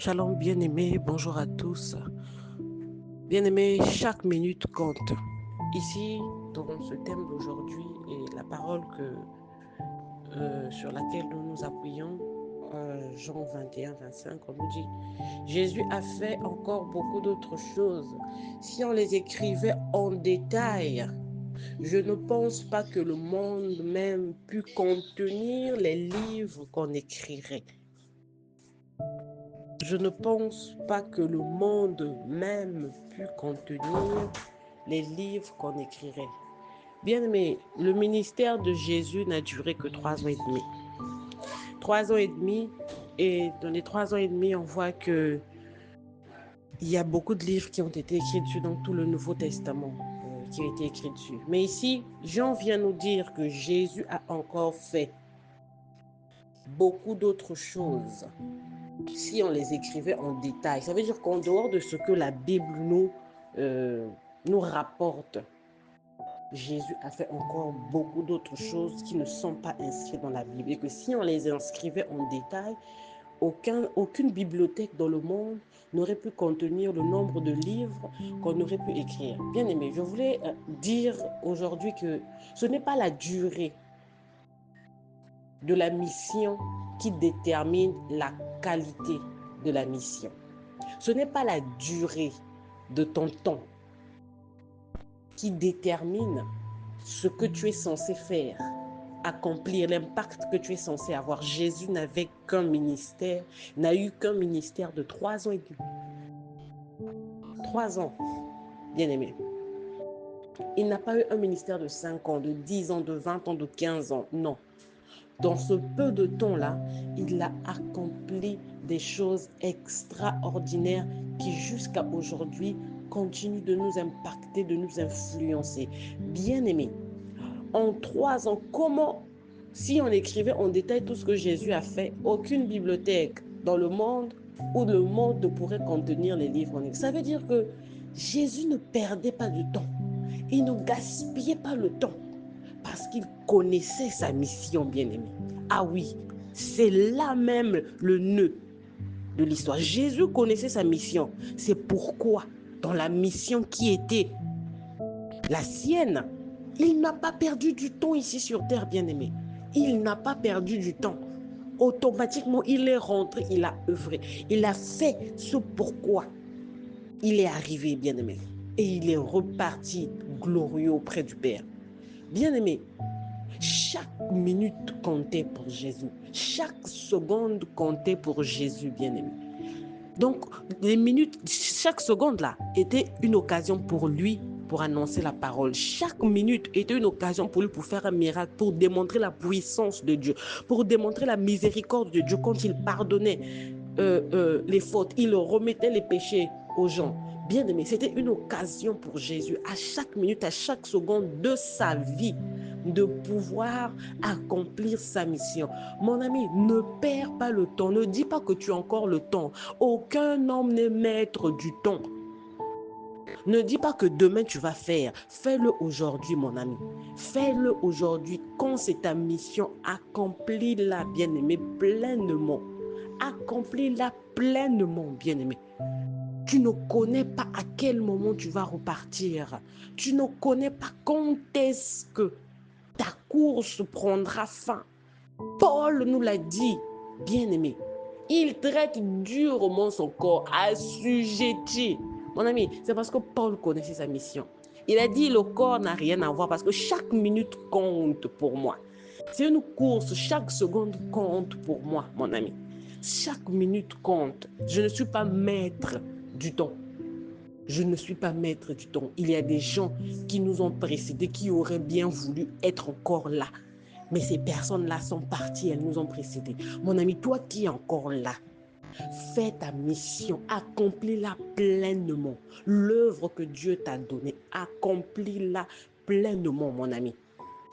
Shalom bien-aimés, bonjour à tous. Bien-aimés, chaque minute compte. Ici, dans ce thème d'aujourd'hui et la parole sur laquelle nous nous appuyons, Jean 21-25, on nous dit, Jésus a fait encore beaucoup d'autres choses. Si on les écrivait en détail, je ne pense pas que le monde même pût contenir les livres qu'on écrirait. Je ne pense pas que le monde même pût contenir les livres qu'on écrirait. Bien aimé, le ministère de Jésus n'a duré que 3 ans et demi. 3 ans et demi, et dans les 3 ans et demi, on voit que il y a beaucoup de livres qui ont été écrits dessus dans tout le Nouveau Testament qui a été écrit dessus. Mais ici, Jean vient nous dire que Jésus a encore fait beaucoup d'autres choses si on les écrivait en détail. Ça veut dire qu'en dehors de ce que la Bible nous rapporte, Jésus a fait encore beaucoup d'autres choses qui ne sont pas inscrites dans la Bible. Et que si on les inscrivait en détail, aucune bibliothèque dans le monde n'aurait pu contenir le nombre de livres qu'on aurait pu écrire. Bien aimé, je voulais dire aujourd'hui que ce n'est pas la durée de la mission qui détermine la qualité de la mission. Ce n'est pas la durée de ton temps qui détermine ce que tu es censé faire, accomplir, l'impact que tu es censé avoir. Jésus n'avait qu'un ministère, n'a eu qu'un ministère de 3 ans et demi. 3 ans, bien aimé. Il n'a pas eu un ministère de 5 ans, de 10 ans, de 20 ans, de 15 ans. Non. Dans ce peu de temps-là, il a accompli des choses extraordinaires qui jusqu'à aujourd'hui continuent de nous impacter, de nous influencer. Bien-aimés, en 3 ans, comment, si on écrivait en détail tout ce que Jésus a fait, aucune bibliothèque dans le monde où le monde ne pourrait contenir les livres. Ça veut dire que Jésus ne perdait pas de temps. Il ne gaspillait pas le temps parce qu'il connaissait sa mission, bien-aimé. Ah oui, c'est là même le nœud de l'histoire. Jésus connaissait sa mission. C'est pourquoi, dans la mission qui était la sienne, il n'a pas perdu du temps ici sur terre, bien-aimé. Il n'a pas perdu du temps. Automatiquement, il est rentré, il a œuvré. Il a fait ce pourquoi il est arrivé, bien-aimé. Et il est reparti glorieux auprès du Père. Bien-aimé, chaque minute comptait pour Jésus. Chaque seconde comptait pour Jésus, bien-aimé. Donc, les minutes, chaque seconde là, était une occasion pour lui pour annoncer la parole. Chaque minute était une occasion pour lui pour faire un miracle, pour démontrer la puissance de Dieu, pour démontrer la miséricorde de Dieu quand il pardonnait les fautes, il remettait les péchés aux gens. Bien aimé, c'était une occasion pour Jésus à chaque minute, à chaque seconde de sa vie de pouvoir accomplir sa mission. Mon ami, ne perds pas le temps. Ne dis pas que tu as encore le temps. Aucun homme n'est maître du temps. Ne dis pas que demain tu vas faire. Fais-le aujourd'hui, mon ami. Fais-le aujourd'hui. Quand c'est ta mission, accomplis-la, bien-aimé, pleinement. Accomplis-la pleinement, bien-aimé. Tu ne connais pas à quel moment tu vas repartir. Tu ne connais pas quand est-ce que ta course prendra fin. Paul nous l'a dit, bien-aimé. Il traite durement son corps, assujetti. Mon ami, c'est parce que Paul connaissait sa mission. Il a dit, le corps n'a rien à voir parce que chaque minute compte pour moi. C'est une course, chaque seconde compte pour moi, mon ami. Chaque minute compte. Je ne suis pas maître du temps. Je ne suis pas maître du temps. Il y a des gens qui nous ont précédés, qui auraient bien voulu être encore là. Mais ces personnes-là sont parties, elles nous ont précédés. Mon ami, toi qui es encore là, fais ta mission, accomplis-la pleinement. L'œuvre que Dieu t'a donnée, accomplis-la pleinement, mon ami.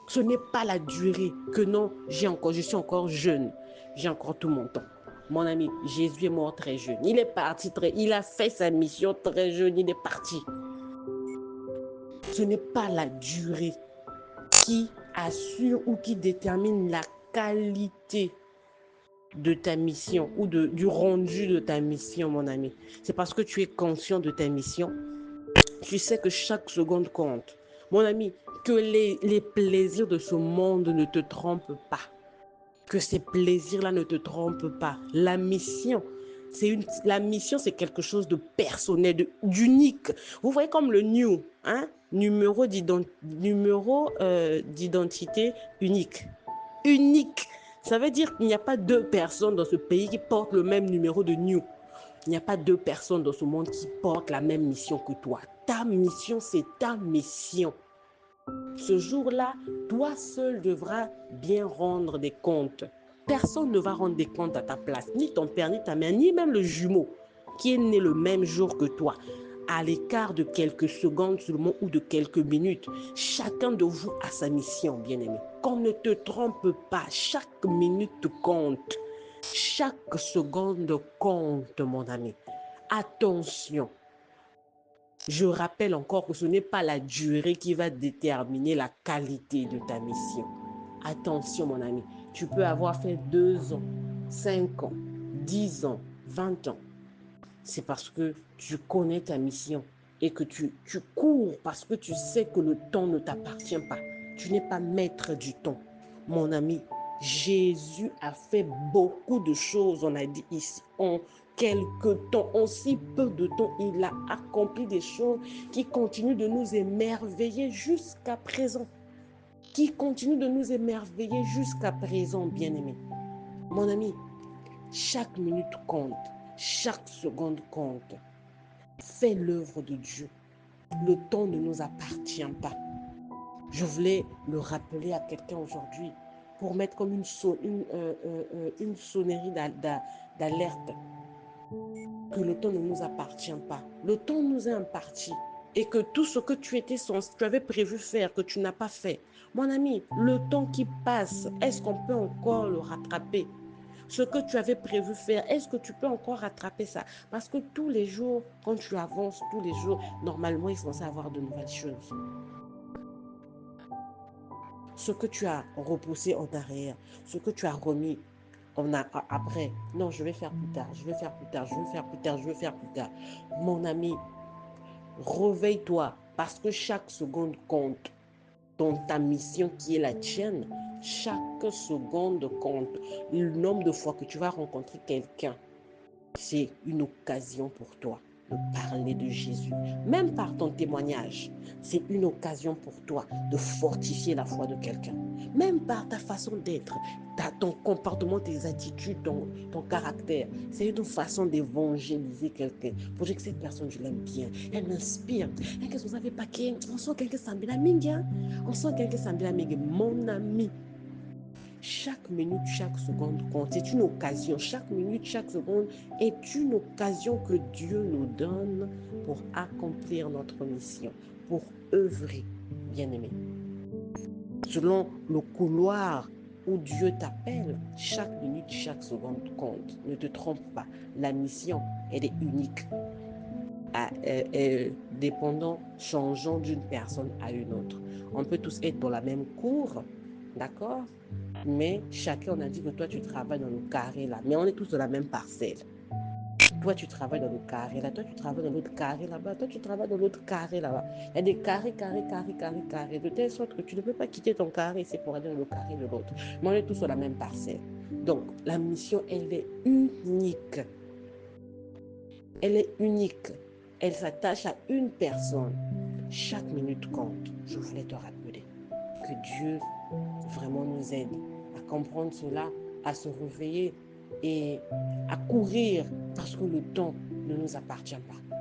Ce n'est pas la durée que non, je suis encore jeune, j'ai encore tout mon temps. Mon ami, Jésus est mort très jeune. Il est parti il a fait sa mission très jeune, il est parti. Ce n'est pas la durée qui assure ou qui détermine la qualité de ta mission ou du rendu de ta mission, mon ami. C'est parce que tu es conscient de ta mission. Tu sais que chaque seconde compte. Mon ami, que les plaisirs de ce monde ne te trompent pas. Que ces plaisirs-là ne te trompent pas. La mission, c'est quelque chose de personnel, d'unique. Vous voyez comme le new, hein? Numéro d'identité unique. Unique. Ça veut dire qu'il n'y a pas deux personnes dans ce pays qui portent le même numéro de new. Il n'y a pas deux personnes dans ce monde qui portent la même mission que toi. Ta mission, c'est ta mission. Ce jour-là, toi seul devras bien rendre des comptes. Personne ne va rendre des comptes à ta place, ni ton père, ni ta mère, ni même le jumeau qui est né le même jour que toi, à l'écart de quelques secondes seulement ou de quelques minutes. Chacun de vous a sa mission, bien-aimé. Qu'on ne te trompe pas, chaque minute compte. Chaque seconde compte, mon ami. Attention. Je rappelle encore que ce n'est pas la durée qui va déterminer la qualité de ta mission. Attention, mon ami, tu peux avoir fait 2 ans, 5 ans, 10 ans, 20 ans. C'est parce que tu connais ta mission et que tu cours parce que tu sais que le temps ne t'appartient pas. Tu n'es pas maître du temps. Mon ami, Jésus a fait beaucoup de choses, on a dit ici, en quelque temps, en si peu de temps, il a accompli des choses qui continuent de nous émerveiller jusqu'à présent. Qui continuent de nous émerveiller jusqu'à présent, bien-aimé. Mon ami, chaque minute compte, chaque seconde compte. Fais l'œuvre de Dieu. Le temps ne nous appartient pas. Je voulais le rappeler à quelqu'un aujourd'hui pour mettre comme une sonnerie d'alerte que le temps ne nous appartient pas. Le temps nous est imparti et que tout ce que tu avais prévu faire, que tu n'as pas fait. Mon ami, le temps qui passe, est-ce qu'on peut encore le rattraper? Ce que tu avais prévu faire, est-ce que tu peux encore rattraper ça? Parce que tous les jours, quand tu avances, tous les jours, normalement, il est censé avoir de nouvelles choses. Ce que tu as repoussé en arrière, ce que tu as remis après, non, je vais faire plus tard, je vais faire plus tard, je vais faire plus tard, je vais faire plus tard. Mon ami, réveille-toi parce que chaque seconde compte. Dans ta mission qui est la tienne, chaque seconde compte. Le nombre de fois que tu vas rencontrer quelqu'un, c'est une occasion pour toi de parler de Jésus. Même par ton témoignage, c'est une occasion pour toi de fortifier la foi de quelqu'un. Même par ta façon d'être, ton comportement, tes attitudes, ton caractère, c'est une façon d'évangéliser quelqu'un. Pour dire que cette personne, je l'aime bien, elle m'inspire. Qu'est-ce que vous avez paquet? On sent quelqu'un s'ambila minga. On sent quelqu'un s'ambila minga. Mon ami, chaque minute, chaque seconde compte. C'est une occasion. Chaque minute, chaque seconde est une occasion que Dieu nous donne pour accomplir notre mission, pour œuvrer, bien-aimé. Selon le couloir où Dieu t'appelle, chaque minute, chaque seconde compte. Ne te trompe pas. La mission, elle est unique. Dépendant, changeant d'une personne à une autre. On peut tous être dans la même cour, d'accord? Mais chacun, on a dit que toi, tu travailles dans le carré là. Mais on est tous dans la même parcelle. Toi, tu travailles dans le carré là. Toi, tu travailles dans l'autre carré là-bas. Toi, tu travailles dans l'autre carré là-bas. Il y a des carrés, carrés, carrés, carrés, carrés. De telle sorte que tu ne peux pas quitter ton carré, c'est pour aller dans le carré de l'autre. Mais on est tous sur la même parcelle. Donc, la mission, elle est unique. Elle est unique. Elle s'attache à une personne. Chaque minute compte. Je voulais te rappeler que Dieu vraiment nous aide à comprendre cela, à se réveiller et à courir parce que le temps ne nous appartient pas.